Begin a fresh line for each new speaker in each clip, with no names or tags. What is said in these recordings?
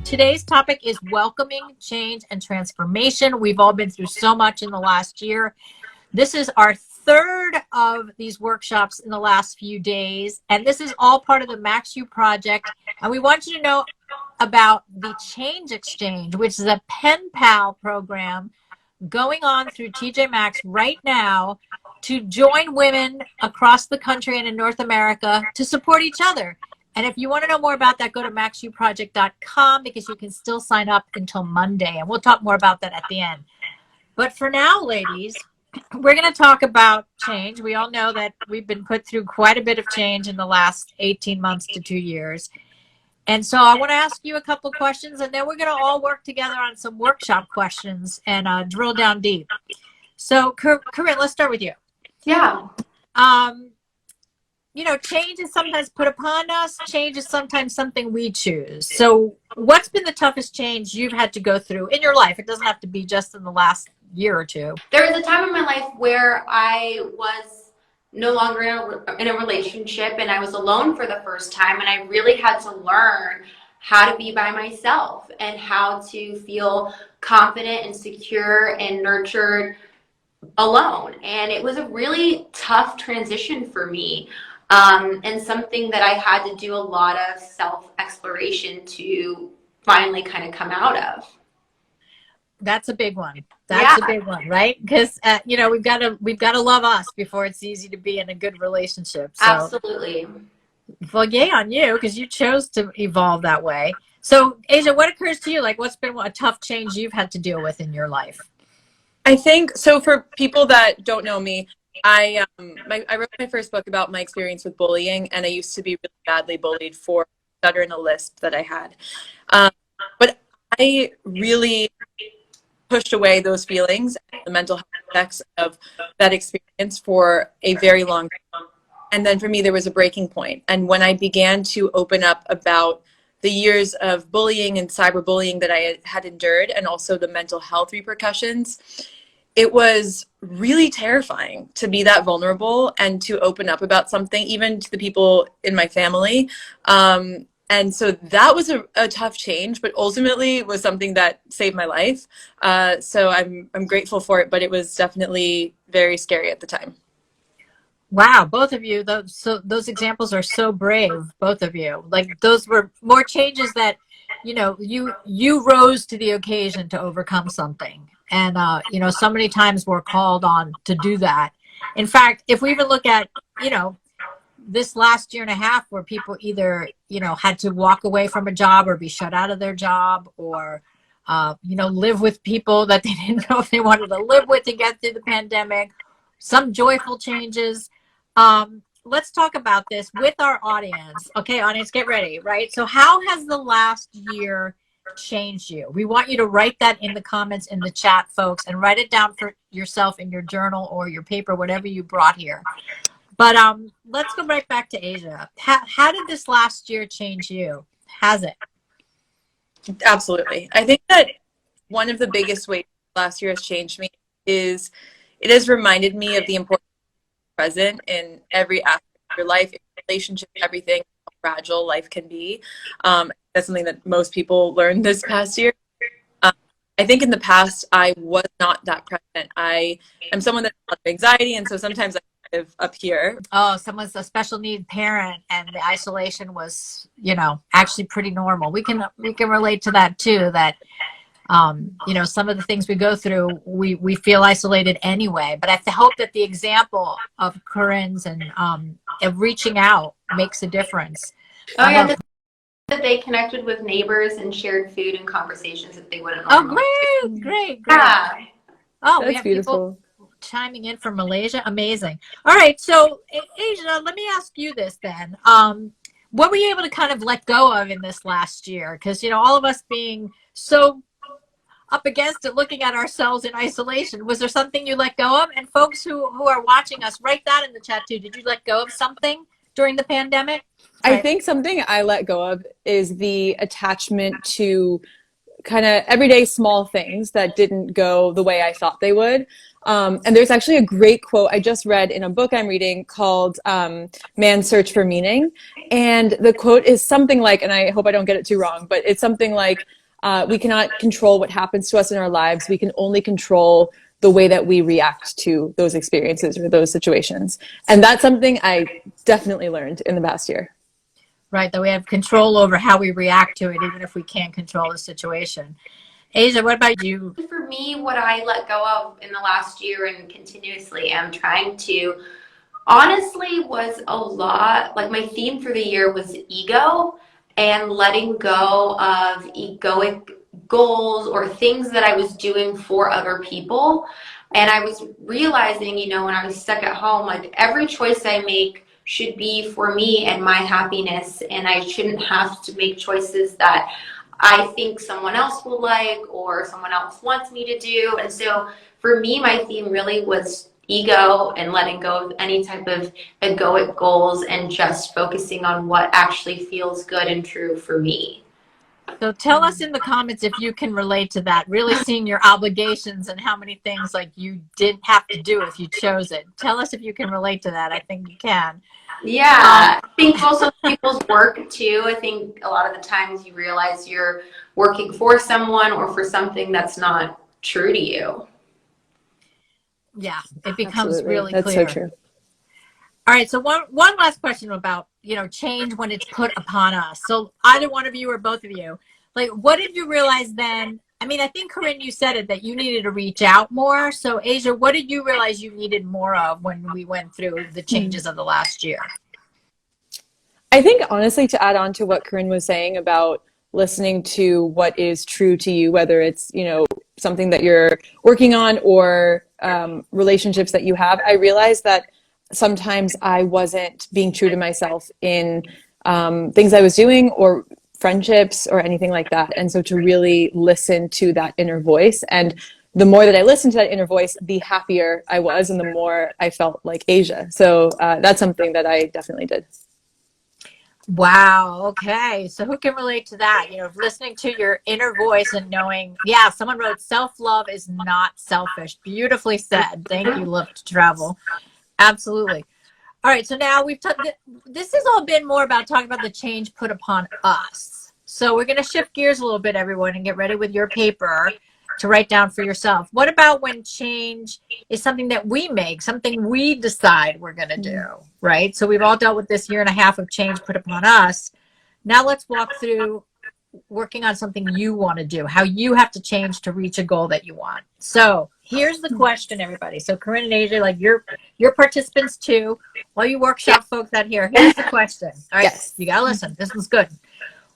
Today's topic is welcoming change and transformation. We've all been through so much in the last year. This is our third of these workshops in the last few days, and this is all part of the Max U project. And we want you to know about the Change Exchange, which is a pen pal program going on through T.J.Maxx right now to join women across the country and in North America to support each other. And if you want to know more about that, go to maxuproject.com because you can still sign up until Monday. And we'll talk more about that at the end. But for now, ladies, we're going to talk about change. We all know that we've been put through quite a bit of change in the last 18 months to 2 years. And so I want to ask you a couple questions, and then we're going to all work together on some workshop questions and drill down deep. So, Corinne, let's start with you.
Yeah.
You know, change is sometimes put upon us. Change is sometimes something we choose. So what's been the toughest change you've had to go through in your life? It doesn't have to be just in the last year or two.
There was a time in my life where I was no longer in a relationship and I was alone for the first time, and I really had to learn how to be by myself and how to feel confident and secure and nurtured alone. And it was a really tough transition for me. And something that I had to do a lot of self-exploration to finally kind of come out of.
That's a big one. That's a big one, right? Because you know, we've got to love us before it's easy to be in a good relationship. So,
absolutely.
Well, yay on you, because you chose to evolve that way. So, Asia, what occurs to you? Like, what's been a tough change you've had to deal with in your life?
I think so. For people that don't know me, I wrote my first book about my experience with bullying, and I used to be really badly bullied for stutter and a lisp that I had. But I really pushed away those feelings and the mental health effects of that experience for a very long time. And then for me, there was a breaking point. And when I began to open up about the years of bullying and cyberbullying that I had endured, and also the mental health repercussions, it was really terrifying to be that vulnerable and to open up about something, even to the people in my family. And so that was a tough change, but ultimately it was something that saved my life. So I'm grateful for it, but it was definitely very scary at the time.
Wow, both of you, those examples are so brave, both of you. Like, those were more changes that, you know, you rose to the occasion to overcome something. And, you know, so many times we're called on to do that. In fact, if we even look at, you know, this last year and a half where people either, you know, had to walk away from a job or be shut out of their job, or, you know, live with people that they didn't know if they wanted to live with to get through the pandemic, some joyful changes. Let's talk about this with our audience. Okay, audience, get ready, right? So how has the last year changed you? We want you to write that in the comments in the chat, folks, and write it down for yourself in your journal or your paper, whatever you brought here. But let's go right back to Asia. How did this last year change you? Has it?
Absolutely. I think that one of the biggest ways last year has changed me is it has reminded me of the importance of being present in every aspect of your life, in relationship, everything, how fragile life can be. That's something that most people learned this past year. I think in the past, I was not that present. I am someone that has a lot of anxiety, and so sometimes I live up here.
Oh, someone's a special need parent, and the isolation was, you know, actually pretty normal. We can relate to that too. That you know, some of the things we go through, we feel isolated anyway. But I hope that the example of Corinne's and of reaching out makes a difference.
Oh yeah, that they connected with neighbors and shared food and conversations that they wouldn't normally.
Oh, great.
Yeah.
Oh,
that's
we have
beautiful.
People chiming in from Malaysia. Amazing. All right, so Asia, let me ask you this then. What were you able to kind of let go of in this last year? Because, you know, all of us being so up against it, looking at ourselves in isolation, was there something you let go of? And folks who are watching us, write that in the chat too. Did you let go of something during the pandemic?
I think something I let go of is the attachment to kind of everyday small things that didn't go the way I thought they would. And there's actually a great quote I just read in a book I'm reading called Man's Search for Meaning. And the quote is something like, and I hope I don't get it too wrong, but it's something like, we cannot control what happens to us in our lives. We can only control the way that we react to those experiences or those situations. And that's something I definitely learned in the past year.
Right, that we have control over how we react to it, even if we can't control the situation. Asia, what about you?
For me, what I let go of in the last year and continuously am trying to, honestly, was a lot, like my theme for the year was ego and letting go of egoic goals or things that I was doing for other people. And I was realizing, when I was stuck at home, like every choice I make should be for me and my happiness, and I shouldn't have to make choices that I think someone else will like or someone else wants me to do. And so for me, my theme really was ego and letting go of any type of egoic goals and just focusing on what actually feels good and true for me.
So tell us in the comments if you can relate to that, really seeing your obligations and how many things like you didn't have to do if you chose it. Tell us if you can relate to that. I think you can.
Yeah, I think also people's work too. I think a lot of the times you realize you're working for someone or for something that's not true to you.
Yeah, it becomes
Absolutely.
really
That's
clear.
so true.
All right, so one last question about, change when it's put upon us. So either one of you or both of you, like, what did you realize then? I mean, I think, Corinne, you said it, that you needed to reach out more. So Asia, what did you realize you needed more of when we went through the changes of the last year?
I think honestly, to add on to what Corinne was saying about listening to what is true to you, whether it's, something that you're working on or relationships that you have, I realized that sometimes I wasn't being true to myself in things I was doing or friendships or anything like that. And so to really listen to that inner voice, and the more that I listened to that inner voice, the happier I was and the more I felt like Asia. So that's something that I definitely did.
Wow. Okay. So who can relate to that? Listening to your inner voice and knowing, yeah, someone wrote self-love is not selfish. Beautifully said. Thank you, Love to Travel. Absolutely. All right. So now this has all been more about talking about the change put upon us. So we're going to shift gears a little bit, everyone, and get ready with your paper to write down for yourself. What about when change is something that we make, something we decide we're going to do, right? So we've all dealt with this year and a half of change put upon us. Now let's walk through working on something you want to do, how you have to change to reach a goal that you want. So here's the question, everybody. So Corinne and Asia, like you're participants too. All you workshop folks out here, here's the question. All right,
Yes.
You got to listen. This was good.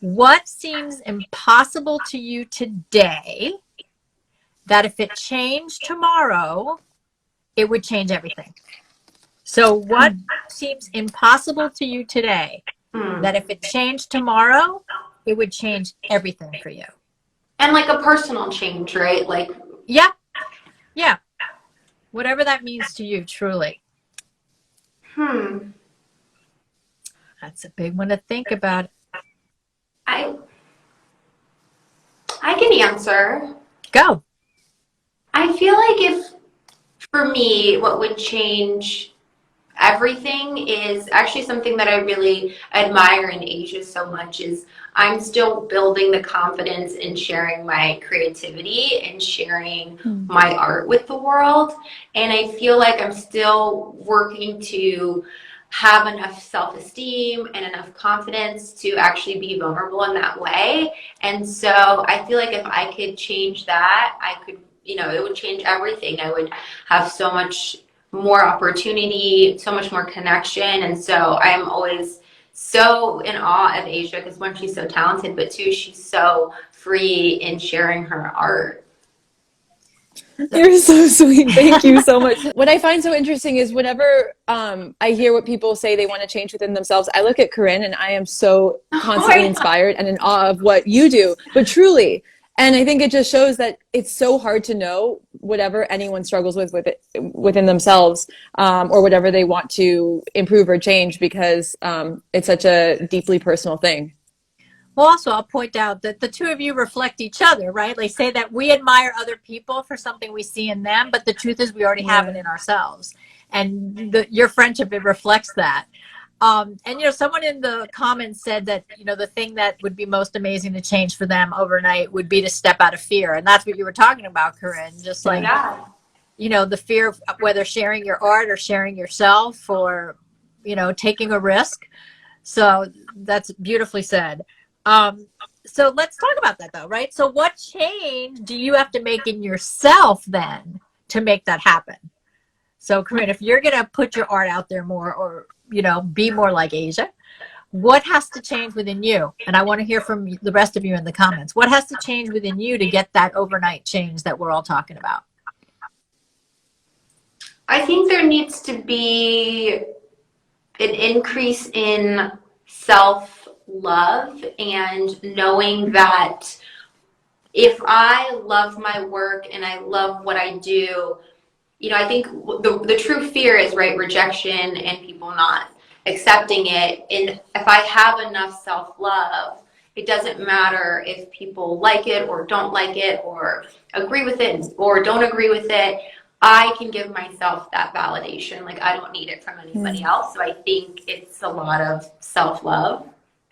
What seems impossible to you today that if it changed tomorrow, it would change everything? So what seems impossible to you today that if it changed tomorrow, it would change everything for you?
And like a personal change, right? Like,
yeah. Whatever that means to you, truly. That's a big one to think about.
I can answer.
Go.
I feel like if, for me, what would change everything is actually something that I really admire in Asia so much is I'm still building the confidence in sharing my creativity and sharing my art with the world. And I feel like I'm still working to have enough self-esteem and enough confidence to actually be vulnerable in that way. And so I feel like if I could change that, I could, it would change everything. I would have so much more opportunity, so much more connection. And so I'm always so in awe of Asia because one, she's so talented, but two, she's so free in sharing her art.
You're so sweet. Thank you so much. What I find so interesting is whenever I hear what people say they want to change within themselves, I look at Corinne and I am so constantly inspired and in awe of what you do, but truly. And I think it just shows that it's so hard to know whatever anyone struggles with it within themselves, or whatever they want to improve or change, because it's such a deeply personal thing.
Well, also, I'll point out that the two of you reflect each other, right? They say that we admire other people for something we see in them, but the truth is we already have it
Yeah.
in ourselves. And your friendship, it reflects that. And, someone in the comments said that, the thing that would be most amazing to change for them overnight would be to step out of fear. And that's what you were talking about, Corinne, just like,
Yeah.
Yeah.
the fear of whether sharing your art or sharing yourself or, taking a risk. So that's beautifully said. So let's talk about that though, right? So what change do you have to make in yourself then to make that happen? So Corinne, if you're going to put your art out there more or, be more like Asia, what has to change within you? And I want to hear from the rest of you in the comments. What has to change within you to get that overnight change that we're all talking about?
I think there needs to be an increase in self-love and knowing that if I love my work and I love what I do, I think the true fear is, right, rejection and people not accepting it. And if I have enough self-love, it doesn't matter if people like it or don't like it or agree with it or don't agree with it. I can give myself that validation. Like, I don't need it from anybody else. So I think it's a lot of self-love,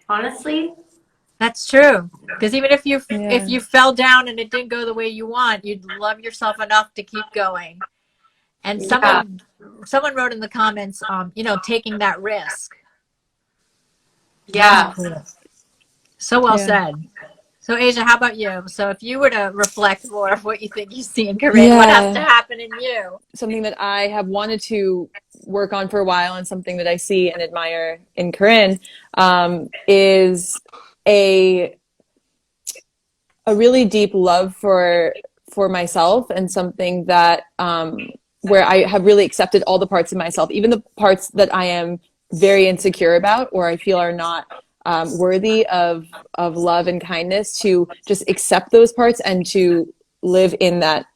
honestly.
That's true. Because even if you
Yeah.
fell down and it didn't go the way you want, you'd love yourself enough to keep going. And
Yeah.
someone wrote in the comments, taking that risk. That's
Yeah.
cool. So well
Yeah.
said. So Asia, how about you? So if you were to reflect more of what you think you see in Corinne, what has to
Yeah.
happen in you?
Something that I have wanted to work on for a while and something that I see and admire in Corinne is a really deep love for myself and something that where I have really accepted all the parts of myself, even the parts that I am very insecure about or I feel are not worthy of love and kindness, to just accept those parts and to live in that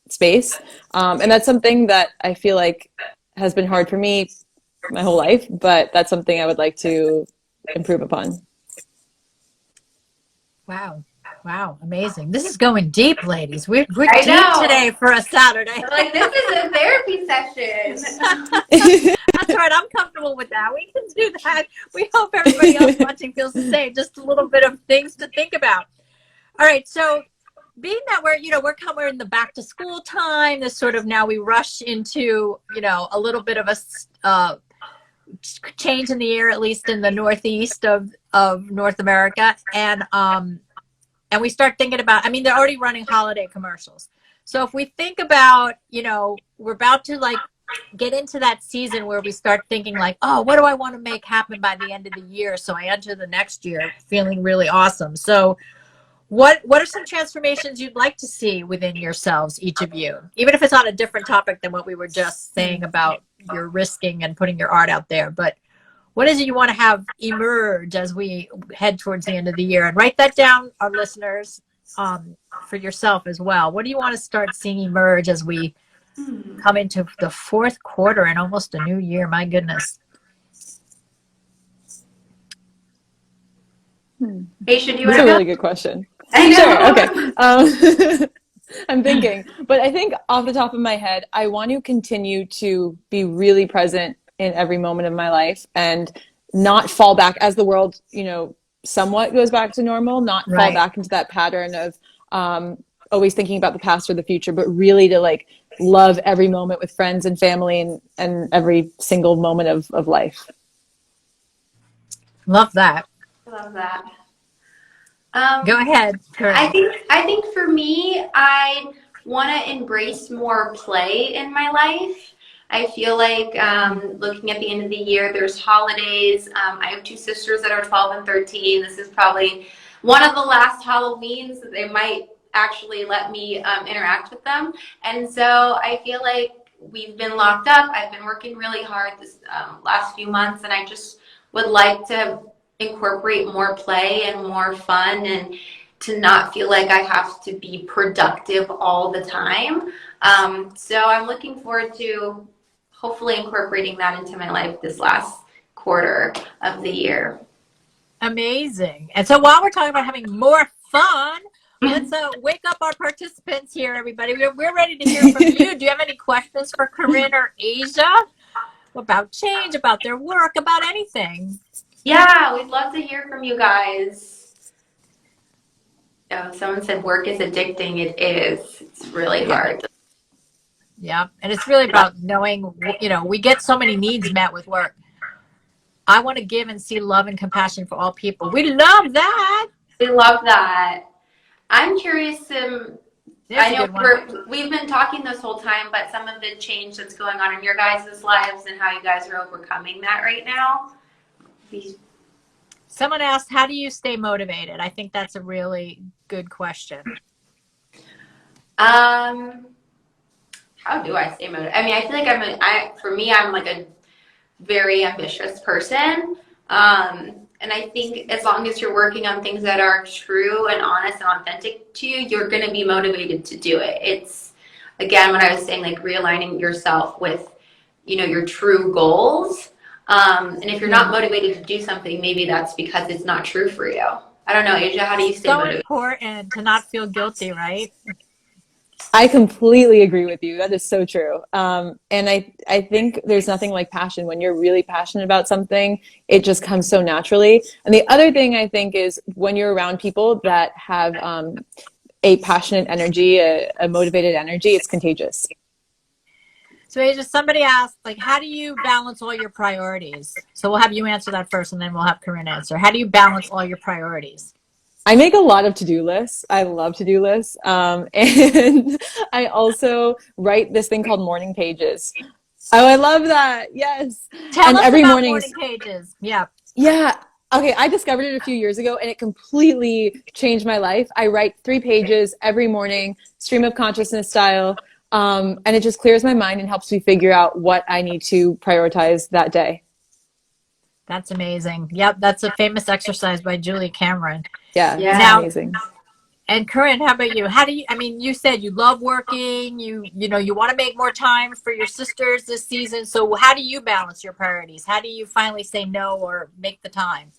space. And that's something that I feel like has been hard for me my whole life, but that's something I would like to improve upon.
Wow. Wow. Amazing. This is going deep, ladies. We're
I
deep
know.
today for a Saturday.
Like, this is a therapy session.
That's right. I'm comfortable with that. We can do that. We hope everybody else watching feels the same. Just a little bit of things to think about. All right. So being that we're in the back to school time, this sort of now we rush into, a little bit of a change in the air, at least in the Northeast of North America. And we start thinking about, they're already running holiday commercials. So if we think about, we're about to like get into that season where we start thinking like, oh, what do I want to make happen by the end of the year? So I enter the next year feeling really awesome. So what are some transformations you'd like to see within yourselves, each of you, even if it's on a different topic than what we were just saying about your risking and putting your art out there? But what is it you want to have emerge as we head towards the end of the year? And write that down, our listeners, for yourself as well. What do you want to start seeing emerge as we come into the fourth quarter and almost a new year? My goodness.
Hey, should you
That's
want
a
to go?
really good question.
I know.
Sure. Okay. I'm thinking, but I think off the top of my head, I want to continue to be really present in every moment of my life and not fall back as the world, somewhat goes back to normal, not fall
Right.
back into that pattern of always thinking about the past or the future, but really to like love every moment with friends and family and every single moment of life.
Love that.
I love that.
Go ahead,
I
Corinne.
think for me, I want to embrace more play in my life. I feel like looking at the end of the year, there's holidays. I have two sisters that are 12 and 13. This is probably one of the last Halloweens that they might actually let me interact with them. And so I feel like we've been locked up. I've been working really hard this last few months, and I just would like to incorporate more play and more fun and to not feel like I have to be productive all the time. So I'm looking forward to hopefully incorporating that into my life this last quarter of the year.
Amazing. And so while we're talking about having more fun, let's wake up our participants here, everybody. We're ready to hear from you. Do you have any questions for Corinne or Aija about change, about their work, about anything?
Yeah, we'd love to hear from you guys. Oh, someone said work is addicting. It is. It's really hard.
Yeah. And it's really about knowing, we get so many needs met with work. I want to give and see love and compassion for all people. We love that.
We love that. I'm curious, I know we've been talking this whole time, but some of the change that's going on in your guys' lives and how you guys are overcoming that right now.
Someone asked, how do you stay motivated? I think that's a really good question.
How do I stay motivated? I mean, I feel like for me, I'm like a very ambitious person. And I think as long as you're working on things that are true and honest and authentic to you, you're going to be motivated to do it. It's, again, what I was saying, like realigning yourself with, your true goals. And if you're not motivated to do something, maybe that's because it's not true for you. I don't know, Aija, how do you stay motivated?
So important to not feel guilty, right?
I completely agree with you. That is so true. And I think there's nothing like passion. When you're really passionate about something, it just comes so naturally. And the other thing I think is when you're around people that have a passionate energy, a motivated energy, it's contagious.
So Aija, somebody asked, like, how do you balance all your priorities? So we'll have you answer that first, and then we'll have Corinne answer. How do you balance all your priorities?
I make a lot of to-do lists. I love to-do lists. And I also write this thing called morning pages. Oh, I love that. Yes.
Tell us every about morning pages. Yeah.
Yeah. Okay. I discovered it a few years ago and it completely changed my life. I write 3 pages every morning, stream of consciousness style. And it just clears my mind and helps me figure out what I need to prioritize that day.
That's amazing. Yep. That's a famous exercise by Julia Cameron.
Yeah.
Now,
amazing.
And Corinne, how about you? You said you love working, you want to make more time for your sisters this season. So how do you balance your priorities? How do you finally say no or make the time?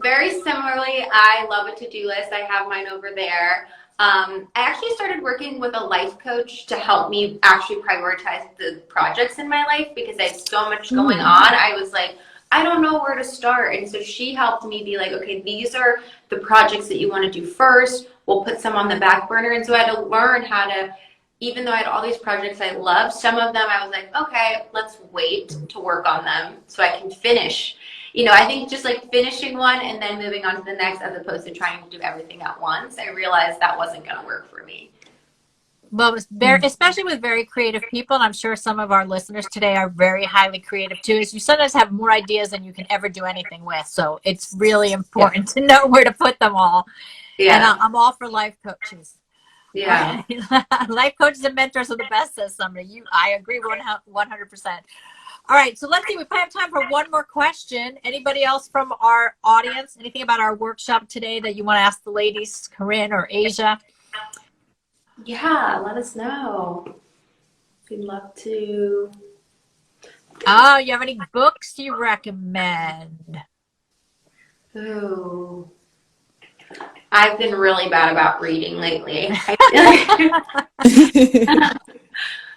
Very similarly, I love a to-do list. I have mine over there. I actually started working with a life coach to help me actually prioritize the projects in my life because I have so much going on. I was like, I don't know where to start. And so she helped me be like, okay, these are the projects that you want to do first. We'll put some on the back burner. And so I had to learn how to, even though I had all these projects I loved, some of them I was like, okay, let's wait to work on them so I can finish. I think just like finishing one and then moving on to the next as opposed to trying to do everything at once, I realized that wasn't going to work for me.
Well, especially with very creative people, and I'm sure some of our listeners today are very highly creative too, is you sometimes have more ideas than you can ever do anything with. So it's really important to know where to put them all. Yeah. And I'm all for life coaches.
Yeah.
Life coaches and mentors are the best, says somebody. I agree 100%. All right, so let's see. We have time for one more question. Anybody else from our audience? Anything about our workshop today that you want to ask the ladies, Corinne or Aija?
Yeah, let us know. We'd love to.
Oh, you have any books you recommend?
Ooh. I've been really bad about reading lately.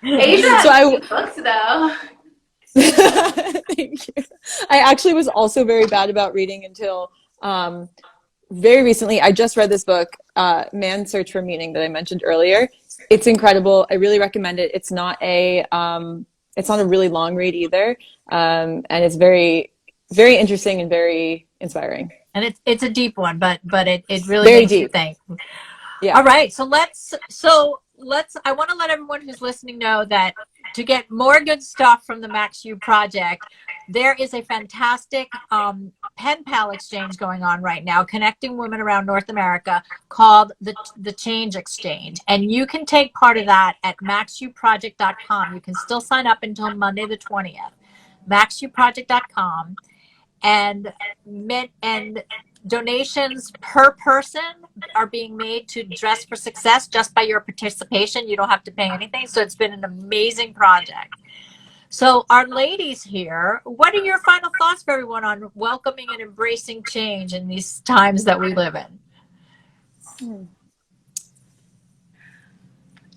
Asia has books though.
Thank you. I actually was also very bad about reading until very recently. I just read this book, Man's Search for Meaning, that I mentioned earlier. It's incredible. I really recommend it. It's not a really long read either, and it's very, very interesting and very inspiring.
And it's a deep one, but it really makes you think. Yeah. All right. So let's. I want to let everyone who's listening know that to get more good stuff from the Max U project, there is a fantastic pen pal exchange going on right now, connecting women around North America, called the Change Exchange. And you can take part of that at maxuproject.com. You can still sign up until Monday the 20th. maxuproject.com. And donations per person are being made to Dress for Success just by your participation. You don't have to pay anything. So it's been an amazing project. So our ladies here, what are your final thoughts for everyone on welcoming and embracing change in these times that we live in?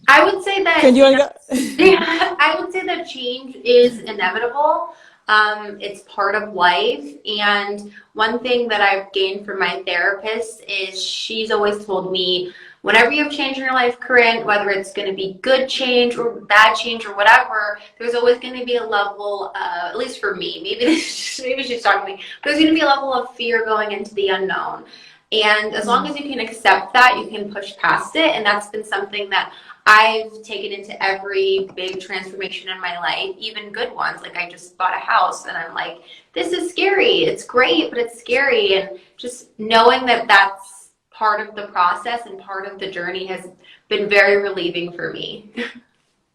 I would say that
Corinne, do you want to go?
yeah, I would say that change is inevitable. It's part of life. And one thing that I've gained from my therapist is she's always told me, whenever you have change in your life, Corinne, whether it's going to be good change or bad change or whatever, there's always going to be a level, at least for me, maybe she's talking to me, there's going to be a level of fear going into the unknown. And as long as you can accept that, you can push past it. And that's been something that I've taken into every big transformation in my life, even good ones. Like I just bought a house and I'm like, this is scary. It's great, but it's scary. And just knowing that that's part of the process and part of the journey has been very relieving for me.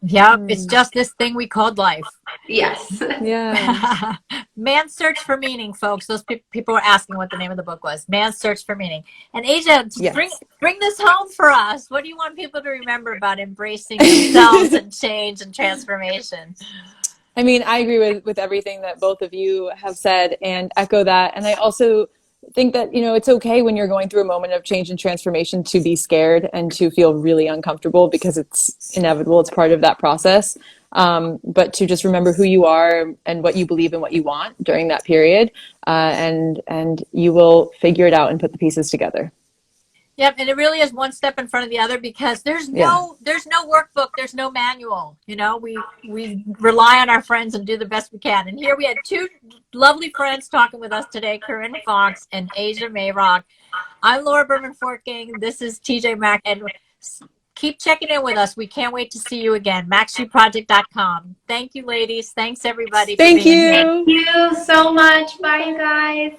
Yeah, it's just this thing we called life.
Yes.
Yeah.
Man's Search for Meaning, folks. Those people were asking what the name of the book was. Man's Search for Meaning. And Aija,
Yes.
bring this home for us. What do you want people to remember about embracing themselves and change and transformation?
I mean, I agree with everything that both of you have said and echo that. And I also think that, it's okay when you're going through a moment of change and transformation to be scared and to feel really uncomfortable because it's inevitable. It's part of that process. But to just remember who you are and what you believe and what you want during that period. And you will figure it out and put the pieces together.
Yep, and it really is one step in front of the other because there's no workbook, there's no manual. We rely on our friends and do the best we can. And here we had two lovely friends talking with us today, Corinne Foxx and Aija Mayrock. I'm Laura Berman Fortgang. This is T.J.Maxx, and keep checking in with us. We can't wait to see you again. MaxShoeProject.com. Thank you, ladies. Thanks everybody.
Thank
for being
you.
here.
Thank you so much. Bye, you guys.